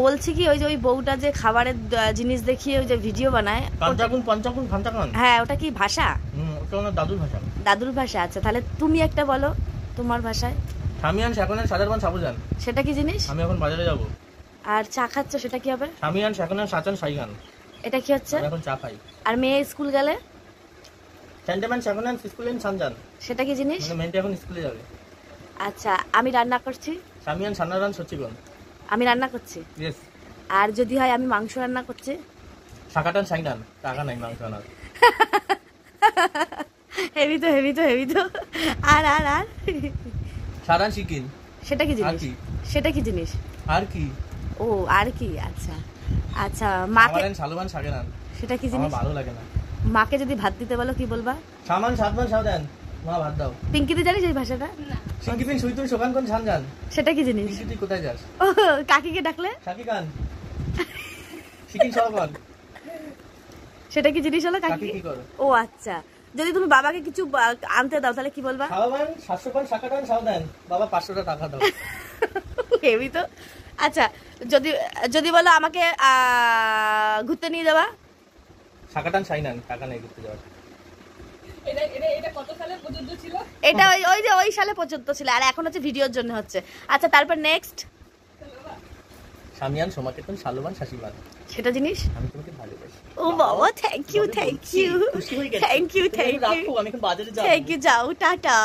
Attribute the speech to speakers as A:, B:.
A: বলছি কি ওই যে ওই বউটা যে খাবারের জিনিস দেখিয়ে ওই যে ভিডিও বানায়, হ্যাঁ ওটা কি ভাষা?
B: ওটা আমার দাদুর ভাষা।
A: দাদুর ভাষা? আচ্ছা তাহলে তুমি একটা বলো তোমার ভাষায়।
B: সামিয়ান শাকনান সাজারবান সাবুজান।
A: সেটা কি জিনিস?
B: আমি এখন বাজারে যাব।
A: আর চা খাচ্ছ, সেটা কি হবে?
B: সামিয়ান শাকনান সাচান সাইগান।
A: এটা কি হচ্ছে?
B: আমি এখন চা খাই।
A: আর মেয়ে স্কুল গেলে?
B: সেন্টিমেন্ট শাকনান স্কুলেন সানজান।
A: সেটা কি জিনিস?
B: মানে মেয়েটা এখন স্কুলে যাবে।
A: আচ্ছা আমি রান্না করছি।
B: সামিয়ান সানারান সচিগন।
A: আমি রান্না করছি।
B: ইয়েস।
A: আর যদি হয় আমি মাংস রান্না করছি।
B: শাকাটান সাইগান। টাকা নাই মাংস আনার।
A: হেভি তো হেভি তো হেভি তো। আর আর আর
B: সারান চিকেন।
A: সেটা কি জিনিস? সেটা কি জিনিস?
B: আর কি?
A: ও আর কি? আচ্ছা আচ্ছা মাকে
B: সালমান সাগেরান।
A: সেটা কি জিনিস?
B: আমার ভালো লাগে না।
A: মাকে যদি ভাত দিতে বলো কি বলবা?
B: সামান সাতমান সাউদান। মা ভাত দাও।
A: পিঙ্কিতে জানিস এই ভাষাটা?
B: না। সিঙ্কিপিন সুইতুন সোকান কোন ছানজান।
A: সেটা কি জিনিস?
B: পিঙ্কি তুই কোথায় যাস?
A: ও কাকিকে ডাকলে?
B: কাকি কান। সিকিন সরকন।
A: সেটা কি জিনিস হলো?
B: কাকি কি করে?
A: ও আচ্ছা, যদি তুমি বাবাকে কিছু আনতে দাও তাহলে কি বলবা?
B: খাওয়ান 700 পান শাকাটান সাউদান। বাবা 500 টাকা দাও।
A: হেভি তো। আচ্ছা যদি যদি বলো আমাকে ঘুরতে নিয়ে যাবা?
B: শাকাটান সাইনান। টাকা নেই ঘুরতে যাওয়ার।
C: এটা কত সালে পর্যন্ত ছিল?
A: এটা ওই যে ওই সালে পর্যন্ত ছিল, আর এখন হচ্ছে ভিডিওর জন্য হচ্ছে। আচ্ছা তারপর নেক্সট
B: সামিয়ান সোমাকেতন সালমান শাসিবান।
A: সেটা জিনিস?
B: আমি তোমাকে ভালোবাসি।
A: ও বাবা thank you thank you thank you thank you
B: রাখো, আমি এখন বাজারে যাব।
A: থ্যাংক ইউ, যাও টাটা।